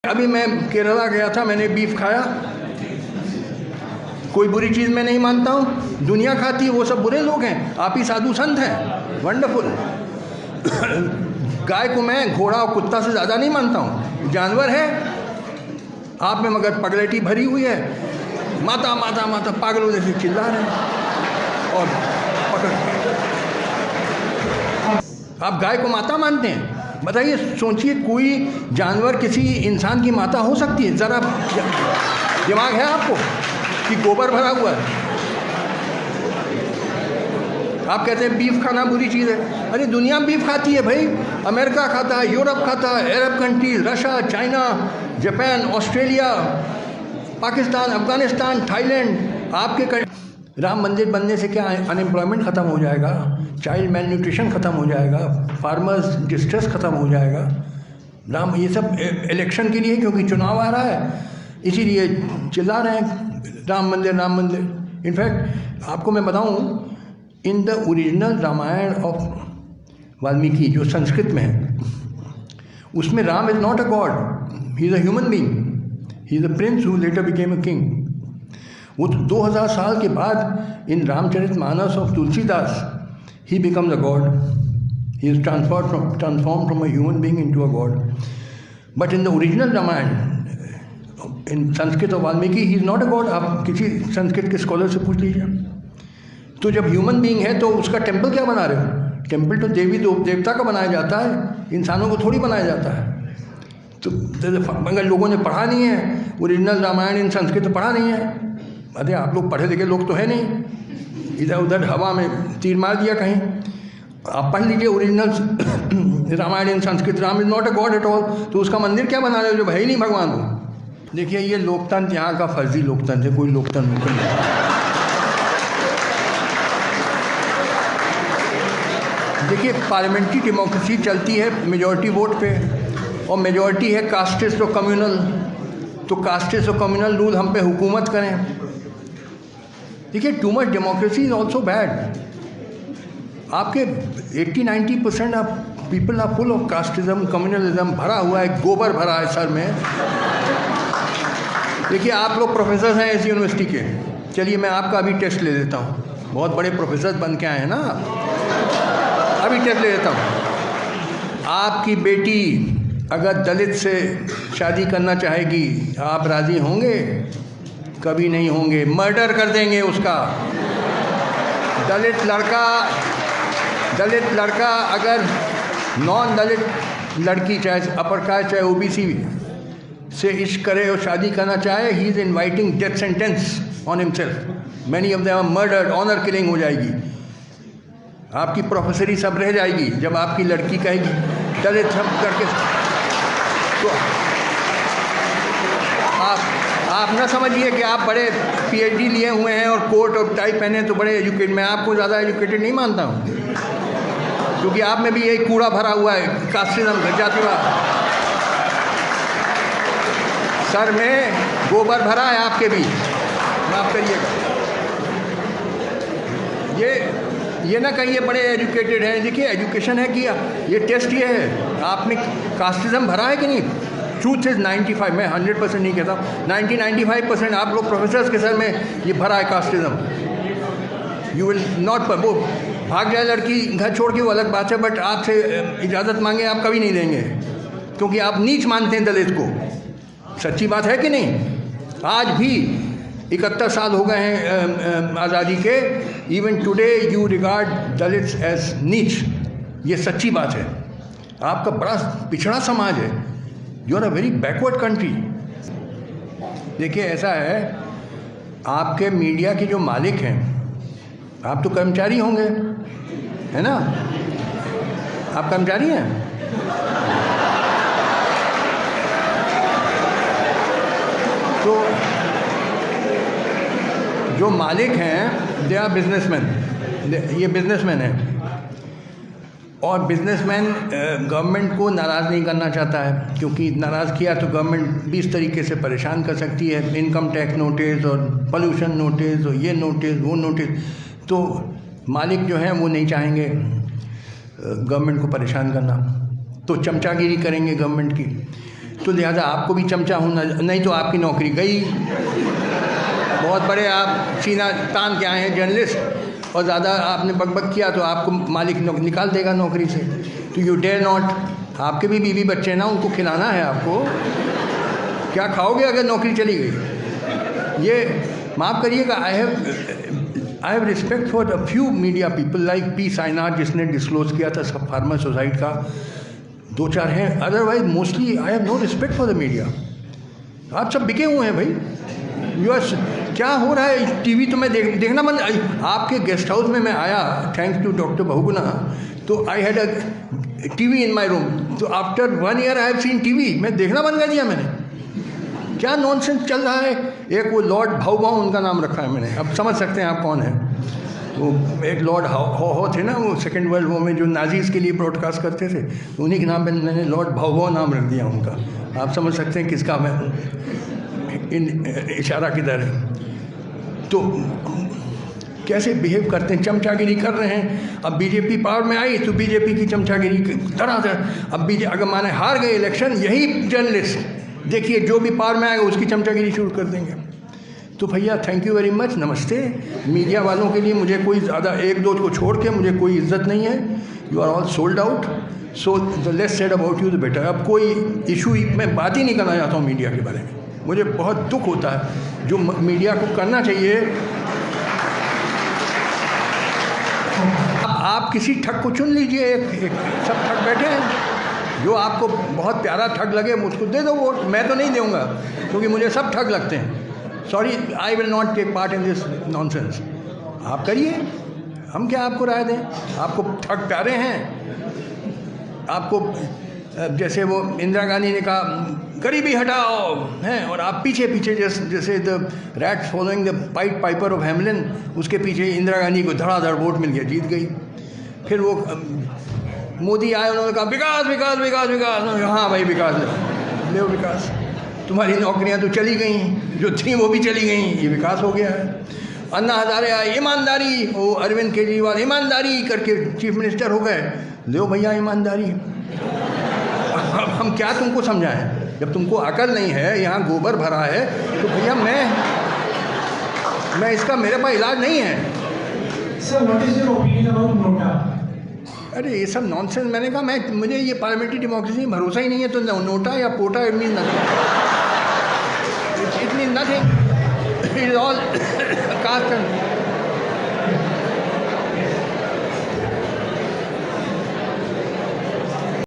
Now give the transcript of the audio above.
अभी मैं केरला गया था, मैंने बीफ खाया, कोई बुरी चीज़ मैं नहीं मानता हूँ, दुनिया खाती है, वो सब बुरे लोग हैं, आप ही साधु संत हैं, वंडरफुल। गाय को मैं घोड़ा और कुत्ता से ज़्यादा नहीं मानता हूँ, जानवर है। आप में मगर पगलेटी भरी हुई है, माता माता माता पागलों जैसे चिल्ला रहे हैं और पकड़। आप गाय को माता मानते हैं? बताइए, सोचिए, कोई जानवर किसी इंसान की माता हो सकती है? ज़रा दिमाग है आपको कि गोबर भरा हुआ है? आप कहते हैं बीफ खाना बुरी चीज़ है। अरे दुनिया बीफ खाती है भाई, अमेरिका खाता है, यूरोप खाता है, अरब countries, Russia, China, Japan, Australia, Pakistan, Afghanistan, Thailand. आपके राम मंदिर बनने से क्या अनएम्प्लॉयमेंट ख़त्म हो जाएगा, चाइल्ड मेल न्यूट्रिशन ख़त्म हो जाएगा, फार्मर्स डिस्ट्रेस ख़त्म हो जाएगा। राम, ये सब इलेक्शन के लिए, क्योंकि चुनाव आ रहा है इसीलिए चिल्ला रहे हैं राम मंदिर राम मंदिर। इनफैक्ट आपको मैं बताऊं, in the original Ramayan of Valmiki जो संस्कृत में है, उसमें Ram is not a god, he is a human being, he is a prince who later became a king. वो तो 2000 साल के बाद in Ramcharitmanas of Tulsidas he becomes a god, he is transform from a human being into a god. But in the original Ramayan in Sanskrit of Valmiki he is not a God. आप किसी संस्कृत के scholar से पूछ लीजिए। तो जब ह्यूमन बीइंग है तो उसका टेम्पल क्या बना रहे हो? टेम्पल तो देवी देवता का बनाया जाता है, इंसानों को थोड़ी बनाया जाता है। तो अगर लोगों ने पढ़ा नहीं है ओरिजिनल रामायण इन संस्कृत पढ़ा नहीं है, अरे आप लोग पढ़े लिखे लोग तो है नहीं, इधर उधर हवा में तीर मार दिया कहीं। आप पढ़ लीजिए original Ramayan in Sanskrit, Ram is not a god at all. तो उसका मंदिर क्या बना रहे हो जब है ही नहीं भगवान को? देखिए, ये लोकतंत्र यहाँ का फर्जी लोकतंत्र है, कोई लोकतंत्र नहीं। देखिए, पार्लियामेंट्री डेमोक्रेसी चलती है मेजॉरिटी वोट पे, और मेजॉरिटी है कास्टिस्ट और कम्युनल। तो कास्टिस्ट और कम्युनल रूल हम पे हुकूमत करें। देखिए, too much democracy is also bad. आपके 80-90% of people are full of casteism, communalism, भरा हुआ है, गोबर भरा है सर में। देखिए, आप लोग प्रोफेसर हैं इस यूनिवर्सिटी के, चलिए मैं आपका अभी टेस्ट ले लेता हूँ, बहुत बड़े प्रोफेसर बन के आए हैं ना, अभी टेस्ट ले लेता हूँ। आपकी बेटी अगर दलित से शादी करना चाहेगी, आप राज़ी होंगे? कभी नहीं होंगे, मर्डर कर देंगे उसका। दलित लड़का अगर नॉन दलित लड़की, चाहे अपर कास्ट चाहे ओबीसी से इश्क करे और शादी करना चाहे, he is inviting death sentence on himself. Many of them are murdered, honour killing हो जाएगी। आपकी प्रोफेसरी सब रह जाएगी जब आपकी लड़की कहेगी दलित सब करके। तो आप ना समझिए कि आप बड़े पीएचडी लिए हुए हैं और कोट और टाई पहने तो बड़े एजुकेटेड। मैं आपको ज़्यादा एजुकेटेड नहीं मानता हूँ, क्योंकि आप में भी यही कूड़ा भरा हुआ है, कास्टिज्म, जातिवाद। सर में गोबर भरा है आपके भी, माफ करिएगा। ये ना कहिए बड़े एजुकेटेड हैं। देखिए, एजुकेशन है कि ये टेस्ट ये है, आप में कास्टिज्म भरा है कि नहीं। ट्रूथ इज 95, मैं 100% नहीं कहता, 90-95% आप लोग प्रोफेसर्स के सर में ये भरा है कास्टिज्म। यू विल नॉट, वो भाग जाए लड़की घर छोड़ के वो अलग बात है, बट आपसे इजाज़त मांगे आप कभी नहीं देंगे, क्योंकि आप नीच मानते हैं दलित को। सच्ची बात है कि नहीं? आज भी 71 साल हो गए हैं आज़ादी के, even today you regard Dalits as नीच। ये सच्ची बात है। आपका बड़ा पिछड़ा समाज है, you are a very backward country. देखिए, ऐसा है, आपके मीडिया के जो मालिक हैं, आप तो कर्मचारी होंगे, है ना? आप कर्मचारी हैं। तो जो मालिक हैं, दे आर बिजनेसमैन, ये बिजनेसमैन हैं। और बिजनेसमैन गवर्नमेंट को नाराज़ नहीं करना चाहता है, क्योंकि नाराज़ किया तो गवर्नमेंट 20 तरीके से परेशान कर सकती है, इनकम टैक्स नोटिस और पोल्यूशन नोटिस और ये नोटिस वो नोटिस। तो मालिक जो हैं वो नहीं चाहेंगे गवर्नमेंट को परेशान करना, तो चमचागिरी करेंगे गवर्नमेंट की। तो लिहाजा आपको भी चमचा होना, नहीं तो आपकी नौकरी गई। बहुत बड़े आप सीना तान के आए हैं जर्नलिस्ट, और ज़्यादा आपने बकबक किया तो आपको मालिक निकाल देगा नौकरी से। तो यू डेयर नॉट। आपके भी बीवी बच्चे हैं ना, उनको खिलाना है आपको। क्या खाओगे अगर नौकरी चली गई? ये माफ़ करिएगा, I have respect for a few media people like P Sainath, जिसने डिस्क्लोज किया था सब फार्मर सोसाइटी का, 2-4 हैं। Otherwise mostly I have no respect for the media. आप सब बिके हुए हैं भाई। क्या हो रहा है? टीवी तो मैं देखना बंद। आपके गेस्ट हाउस में मैं आया, थैंक्स टू डॉक्टर बहुगुणा, तो I had a TV in my room. तो after 1 year I have seen TV. मैं देखना बंद कर दिया मैंने। क्या नॉनसेंस चल रहा है। एक वो लॉर्ड भाऊ उनका नाम रखा है मैंने, अब समझ सकते हैं आप कौन है। वो एक लॉर्ड हो थे ना, वो सेकेंड वर्ल्ड वॉर में जो नाजीज़ के लिए ब्रॉडकास्ट करते थे, तो उन्हीं के नाम पे मैंने लॉर्ड भाऊ नाम रख दिया उनका। आप समझ सकते हैं किसका मैं इशारा किधर है। तो कैसे बिहेव करते हैं, चमचागिरी कर रहे हैं। अब बीजेपी पावर में आई तो बीजेपी की चमचागिरी तरह। अब अगर माने हार गए इलेक्शन, यही जर्नलिस्ट देखिए जो भी पावर में आएगा उसकी चमचागिरी शुरू कर देंगे। तो भैया थैंक यू वेरी मच, नमस्ते। मीडिया वालों के लिए मुझे कोई ज़्यादा 1-2 को छोड़ के मुझे कोई इज्जत नहीं है। You are all sold out, so the less said about you the better. अब कोई इशू मैं बात ही नहीं करना चाहता हूँ मीडिया के बारे में। मुझे बहुत दुख होता है, जो मीडिया को करना चाहिए। आप किसी ठग को चुन लीजिए, एक सब ठग बैठे हैं, जो आपको बहुत प्यारा ठग लगे उसको दे दो वोट। मैं तो नहीं दूंगा क्योंकि मुझे सब ठग लगते हैं। Sorry, I will not take part in this nonsense. आप करिए, हम क्या आपको राय दें। आपको ठग प्यारे हैं। आपको जैसे वो इंदिरा गांधी ने कहा गरीबी हटाओ हैं, और आप पीछे पीछे जैसे the rat following the Piper of Hamelin, उसके पीछे इंदिरा गांधी को धड़ाधड़ वोट मिल गया, जीत गई। फिर वो मोदी आए, उन्होंने कहा विकास विकास विकास विकास। हाँ भाई विकास ले विकास। तुम्हारी नौकरियां तो चली गई, जो थी वो भी चली गई, ये विकास हो गया है। अन्ना हजारे आए, ईमानदारी। वो अरविंद केजरीवाल ईमानदारी करके चीफ मिनिस्टर हो गए। लो भैया ईमानदारी। अब हम क्या तुमको समझाएं? जब तुमको अकल नहीं है, यहाँ गोबर भरा है, तो भैया मैं इसका, मेरे पास इलाज नहीं है। Sir, what is your opinion about NOTA? अरे ये सब नॉनसेंस। मैंने कहा मुझे ये पार्लियामेंट्री डेमोक्रेसी में भरोसा ही नहीं है। तो नोटा या POTA it mean nothing, it mean nothing, it is all cast.